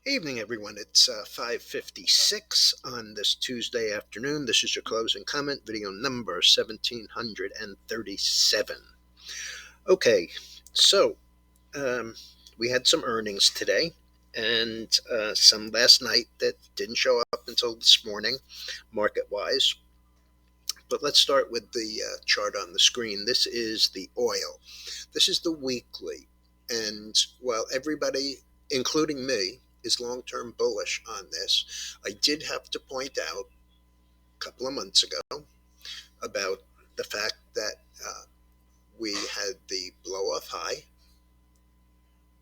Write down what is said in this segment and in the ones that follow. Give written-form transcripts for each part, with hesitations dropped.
Evening, everyone. It's 5:56 on this Tuesday afternoon. This is your closing comment video number 1737. Okay, so um, we had some earnings today and some last night that didn't show up until this morning, market wise. But let's start with the chart on the screen. This is the oil. This is the weekly. And while everybody, including me, is long term bullish on this, I did have to point out a couple of months ago about the fact that we had the blow off high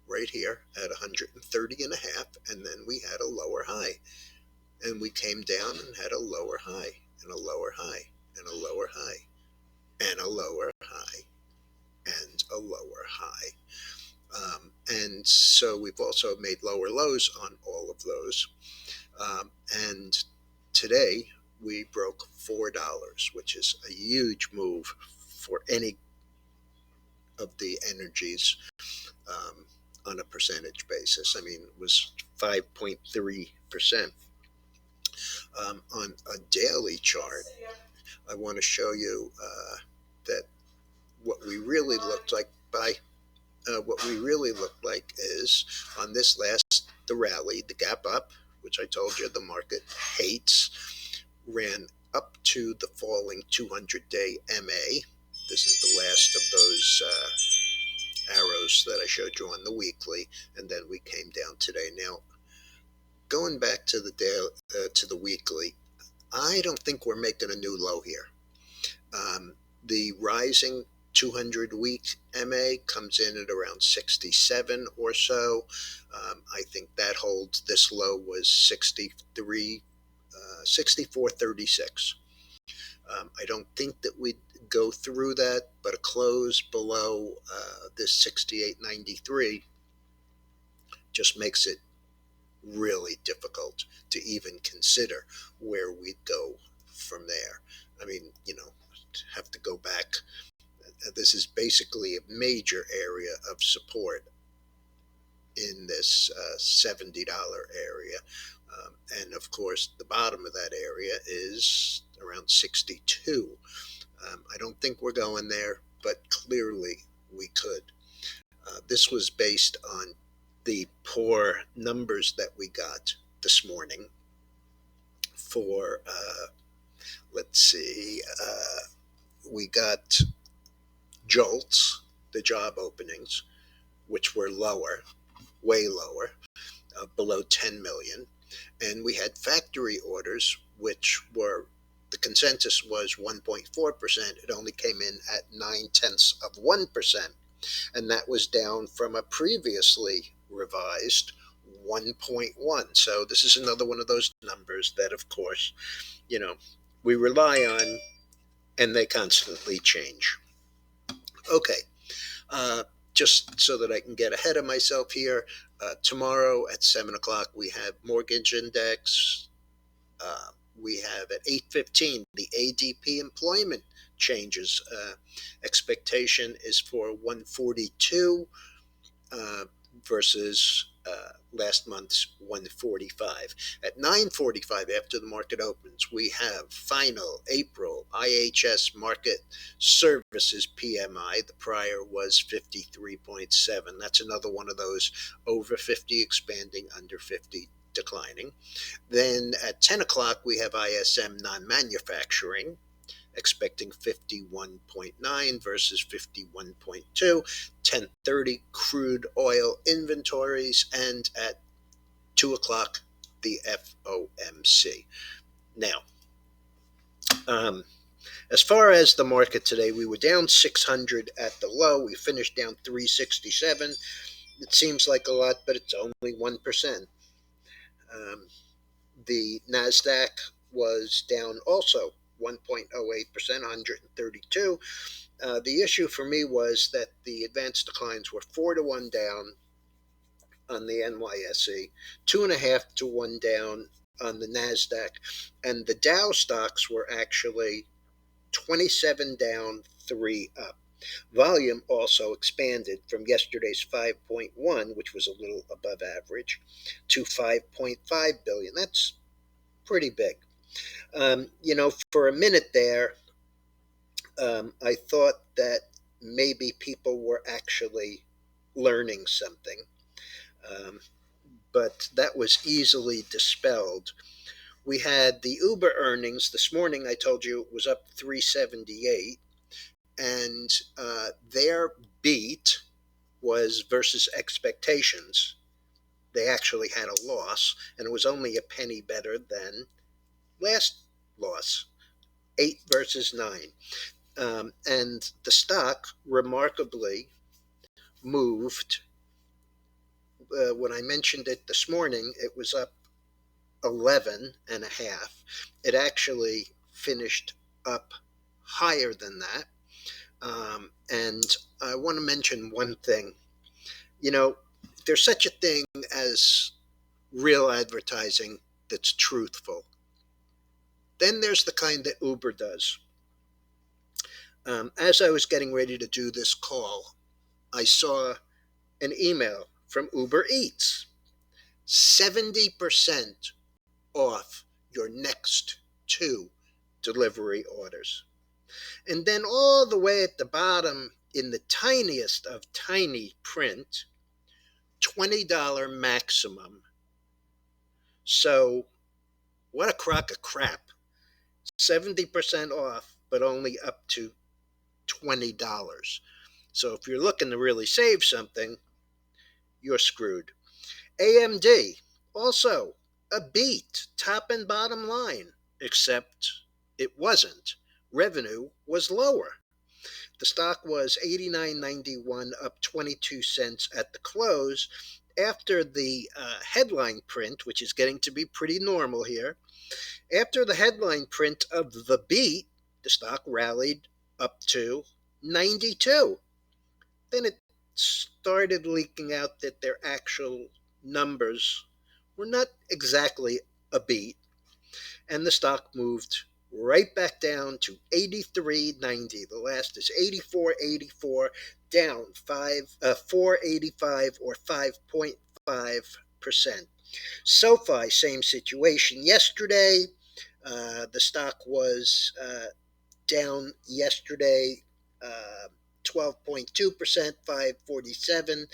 right here at 130 and a half, and then we had a lower high. And we came down and had a lower high, and a lower high, and a lower high, and a lower high, and a lower high. And so we've also made lower lows on all of those. And today we broke $4, which is a huge move for any of the energies on a percentage basis. I mean, it was 5.3%. On a daily chart, I want to show you that what we really looked like by what we really look like is on this the rally, the gap up, which I told you the market hates, ran up to the falling 200-day MA. This is the last of those arrows that I showed you on the weekly, and then we came down today. Now, going back to the to the weekly, I don't think we're making a new low here. The rising 200 week MA comes in at around 67 or so. I think that holds. This low was 64.36. I don't think that we'd go through that, but a close below this 68.93 just makes it really difficult to even consider where we'd go from there. I mean, have to go back. This is basically a major area of support in this $70 area. And of course, the bottom of that area is around 62. I don't think we're going there, but clearly we could. This was based on the poor numbers that we got this morning for, let's see, we got JOLTS, the job openings, which were lower, way lower, below 10 million. And we had factory orders, which were, the consensus was 1.4%. It only came in at 0.9%. And that was down from a previously revised 1.1. So this is another one of those numbers that, of course, we rely on, and they constantly change. Okay. Just so that I can get ahead of myself here, tomorrow at 7 o'clock we have mortgage index. We have at 8:15 the ADP employment changes. Expectation is for 142 versus last month's 145. At 9:45, after the market opens, we have final April IHS Market Services PMI. The prior was 53.7. That's another one of those over 50 expanding, under 50 declining. Then at 10 o'clock, we have ISM non-manufacturing, expecting 51.9 versus 51.2. 10:30 crude oil inventories, and at 2 o'clock the FOMC. Now, as far as the market today, we were down 600 at the low. We finished down 367. It seems like a lot, but it's only 1%. The NASDAQ was down also 1.08%, 132. The issue for me was that the advanced declines were 4-1 down on the NYSE, 2.5-1 down on the NASDAQ, and the Dow stocks were actually 27 down, 3 up. Volume also expanded from yesterday's 5.1, which was a little above average, to 5.5 billion. That's pretty big. For a minute there, I thought that maybe people were actually learning something, um, but that was easily dispelled. We had the Uber earnings this morning. I told you it was up 378, and their beat was versus expectations. They actually had a loss, and it was only a penny better than last loss, 8 versus 9. And the stock remarkably moved. When I mentioned it this morning, it was up 11 and a half. It actually finished up higher than that. And I want to mention one thing. You know, there's such a thing as real advertising that's truthful. Then there's the kind that Uber does. As I was getting ready to do this call, I saw an email from Uber Eats, 70% off your next two delivery orders. And then all the way at the bottom, in the tiniest of tiny print, $20 maximum. So, what a crock of crap. 70% off, but only up to $20. So, if you're looking to really save something, you're screwed. AMD, also a beat, top and bottom line, except it wasn't. Revenue was lower. The stock was 89.91, up 22 cents at the close. After the headline print, which is getting to be pretty normal here, after the headline print of the beat, the stock rallied up to 92. Then it started leaking out that their actual numbers were not exactly a beat, and the stock moved right back down to 83.90. The last is 84.84, down 485 or 5.5%. SoFi, same situation. Yesterday, the stock was down yesterday, 12.2%, 547,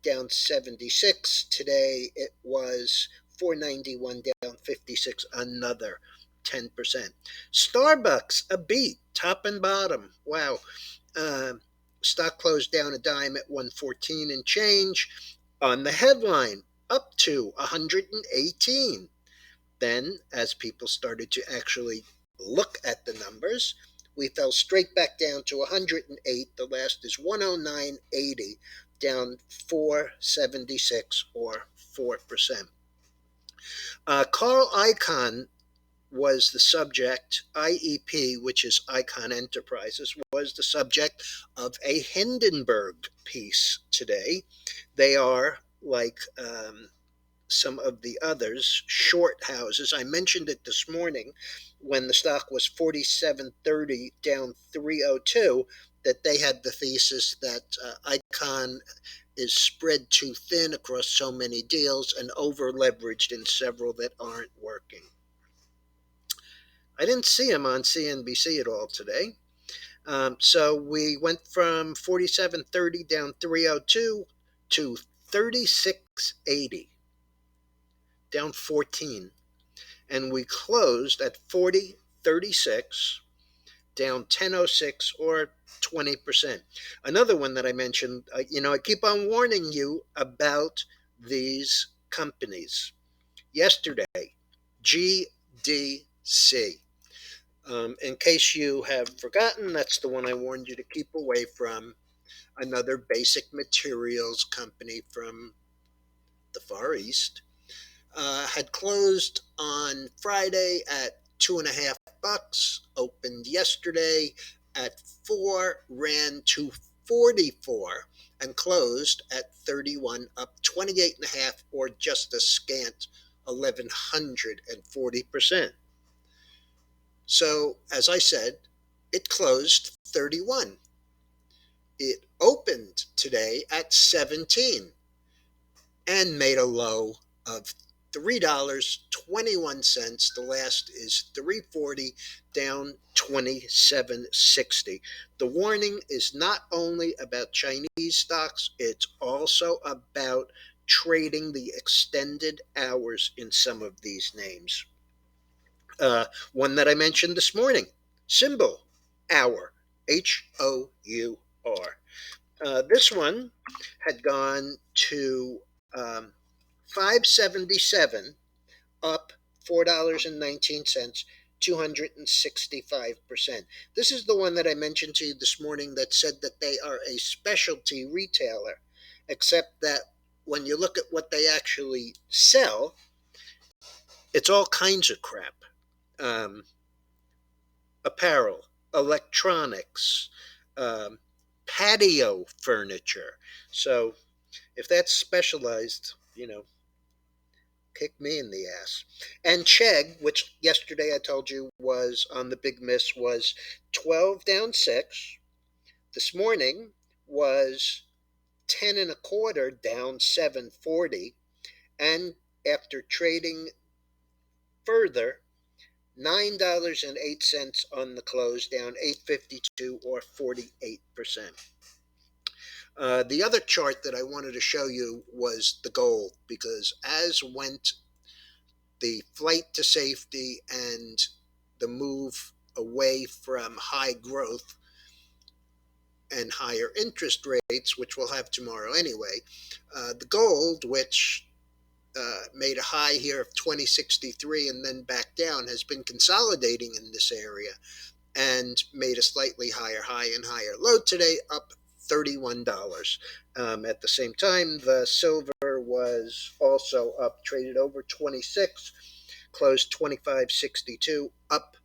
down 76. Today it was 491, down 56, another 10%. Starbucks, a beat, top and bottom. Wow. Uh, Stock closed down a dime at 114 and change. On the headline, up to 118. Then, as people started to actually look at the numbers, we fell straight back down to 108. The last is 109.80, down 476 or 4%. Carl Icahn was the subject, IEP, which is Icahn Enterprises, was the subject of a Hindenburg piece today. They are like some of the others, short houses. I mentioned it this morning when the stock was 47.30, down 302, that they had the thesis that Icahn is spread too thin across so many deals and over leveraged in several that aren't working. I didn't see him on CNBC at all today. So we went from 47.30 down 302 to 36.80, down 14. And we closed at 40.36, down 10.06 or 20%. Another one that I mentioned, I keep on warning you about these companies. Yesterday, GDC. In case you have forgotten, that's the one I warned you to keep away from. Another basic materials company from the Far East. Had closed on Friday at $2.50, opened yesterday at 4, ran to 44, and closed at 31, up 28.5, or just a scant 1,140%. So, as I said, it closed 31. It opened today at 17 and made a low of $3.21. The last is 340, down 27.60. The warning is not only about Chinese stocks, it's also about trading the extended hours in some of these names. One that I mentioned this morning, symbol hour, HOUR. This one had gone to 577, up $4.19, 265%. This is the one that I mentioned to you this morning that said that they are a specialty retailer, except that when you look at what they actually sell, it's all kinds of crap. Um, Apparel, electronics, um, patio furniture. So if that's specialized, kick me in the ass. And Chegg, which yesterday I told you was on the big miss, was 12 down 6. This morning was 10 and a quarter down 740. And after trading further, $9.08 on the close, down 852 or 48%. The other chart that I wanted to show you was the gold, because as went the flight to safety and the move away from high growth and higher interest rates, which we'll have tomorrow anyway, the gold, which made a high here of 2063 and then back down, has been consolidating in this area and made a slightly higher high and higher low today, up $31. At the same time, the silver was also up, traded over 26, closed 25.62, up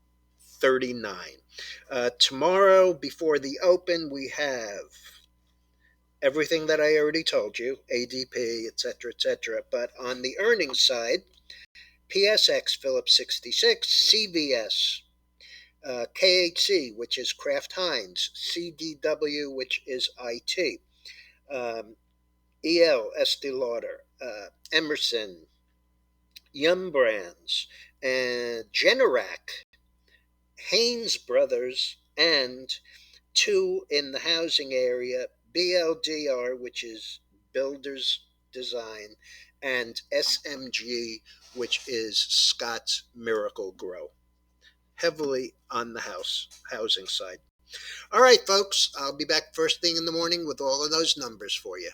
39. Tomorrow, before the open, we have everything that I already told you, ADP, etc., etc. But on the earnings side, PSX Phillips 66, CVS, KHC, which is Kraft Heinz, CDW, which is IT, EL, Estee Lauder, Emerson, Yum Brands, and Generac, Haynes Brothers, and two in the housing area, BLDR, which is Builders Design, and SMG, which is Scott's Miracle Grow. Heavily on the housing side. All right, folks, I'll be back first thing in the morning with all of those numbers for you.